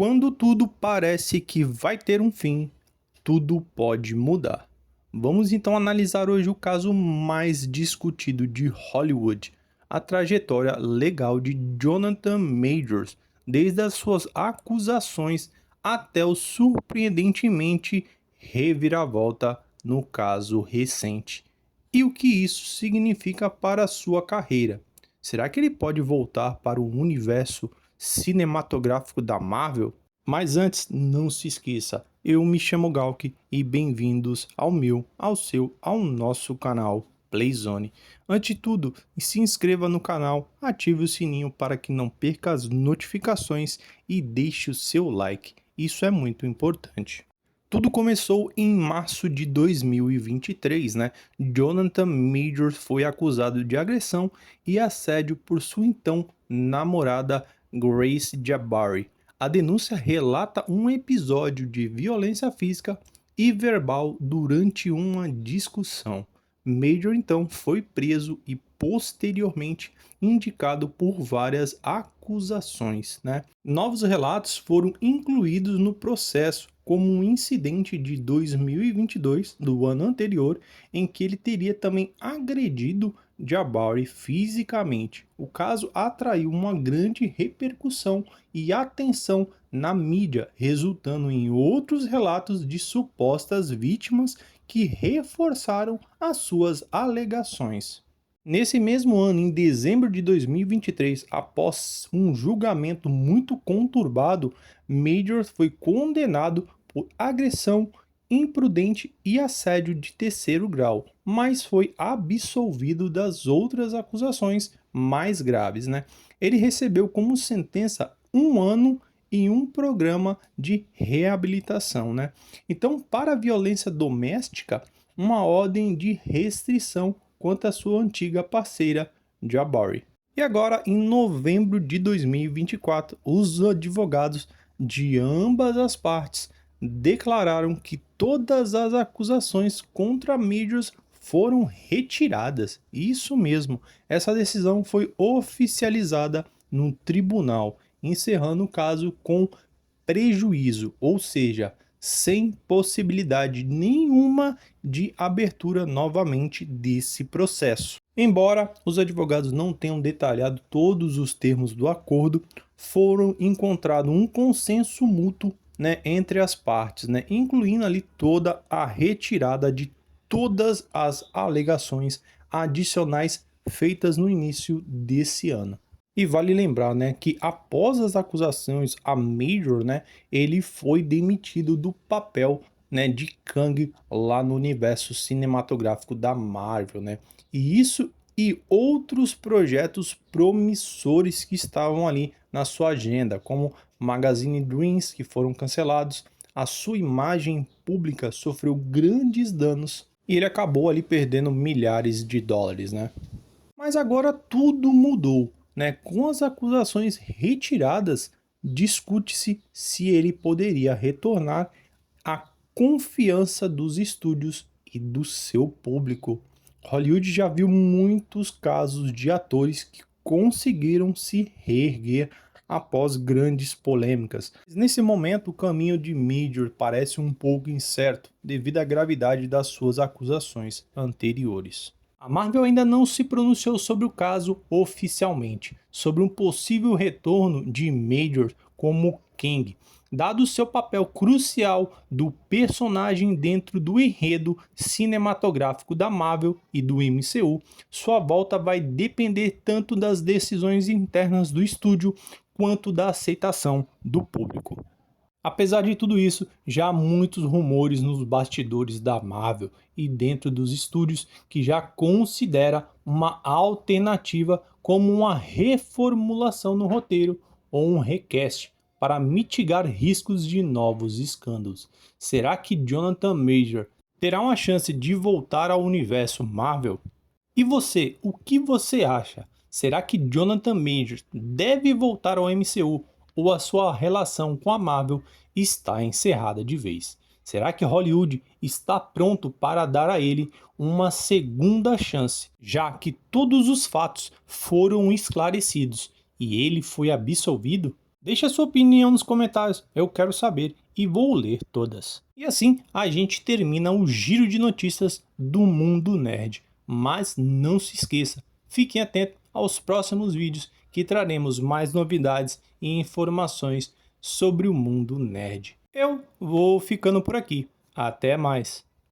Quando tudo parece que vai ter um fim, tudo pode mudar. Vamos então analisar hoje o caso mais discutido de Hollywood, a trajetória legal de Jonathan Majors, desde as suas acusações até o surpreendentemente reviravolta no caso recente. E o que isso significa para a sua carreira? Será que ele pode voltar para o universo cinematográfico da Marvel? Mas antes, não se esqueça, eu me chamo Galk e bem-vindos ao meu, ao seu, ao nosso canal Playzone. Antes de tudo, se inscreva no canal, ative o sininho para que não perca as notificações e deixe o seu like, isso é muito importante. Tudo começou em março de 2023, né? Jonathan Majors foi acusado de agressão e assédio por sua então namorada Grace Jabari. A denúncia relata um episódio de violência física e verbal durante uma discussão. Major então foi preso e posteriormente indicado por várias acusações, né? Novos relatos foram incluídos no processo, como um incidente de 2022, do ano anterior, em que ele teria também agredido Jabari fisicamente. O caso atraiu uma grande repercussão e atenção na mídia, resultando em outros relatos de supostas vítimas que reforçaram as suas alegações. Nesse mesmo ano, em dezembro de 2023, após um julgamento muito conturbado, Majors foi condenado por agressão imprudente e assédio de terceiro grau, mas foi absolvido das outras acusações mais graves, né? Ele recebeu como sentença 1 ano em um programa de reabilitação, né? Então, para a violência doméstica, uma ordem de restrição quanto à sua antiga parceira, Jabari. E agora, em novembro de 2024, os advogados de ambas as partes declararam que todas as acusações contra Majors foram retiradas. Isso mesmo, essa decisão foi oficializada no tribunal, encerrando o caso com prejuízo, ou seja, sem possibilidade nenhuma de abertura novamente desse processo. Embora os advogados não tenham detalhado todos os termos do acordo, foram encontrado um consenso mútuo, né, entre as partes, né, incluindo ali toda a retirada de todas as alegações adicionais feitas no início desse ano. E vale lembrar, né, que após as acusações a Major, né, ele foi demitido do papel, né, de Kang lá no universo cinematográfico da Marvel, né? E isso e outros projetos promissores que estavam ali na sua agenda, como Magazine Dreams, que foram cancelados, a sua imagem pública sofreu grandes danos e ele acabou ali perdendo milhares de dólares, né? Mas agora tudo mudou, né? Com as acusações retiradas, discute-se se ele poderia retornar à confiança dos estúdios e do seu público. Hollywood já viu muitos casos de atores que conseguiram se reerguer após grandes polêmicas. Nesse momento, o caminho de Major parece um pouco incerto devido à gravidade das suas acusações anteriores. A Marvel ainda não se pronunciou sobre o caso oficialmente, sobre um possível retorno de Major como Kang, dado seu papel crucial do personagem dentro do enredo cinematográfico da Marvel e do MCU. Sua volta vai depender tanto das decisões internas do estúdio quanto da aceitação do público. Apesar de tudo isso, já há muitos rumores nos bastidores da Marvel e dentro dos estúdios que já considera uma alternativa como uma reformulação no roteiro ou um recast para mitigar riscos de novos escândalos. Será que Jonathan Major terá uma chance de voltar ao universo Marvel? E você, o que você acha? Será que Jonathan Majors deve voltar ao MCU ou a sua relação com a Marvel está encerrada de vez? Será que Hollywood está pronto para dar a ele uma segunda chance, já que todos os fatos foram esclarecidos e ele foi absolvido? Deixe a sua opinião nos comentários, eu quero saber e vou ler todas. E assim a gente termina o giro de notícias do mundo nerd. Mas não se esqueça, fiquem atentos aos próximos vídeos que traremos mais novidades e informações sobre o mundo nerd. Eu vou ficando por aqui. Até mais.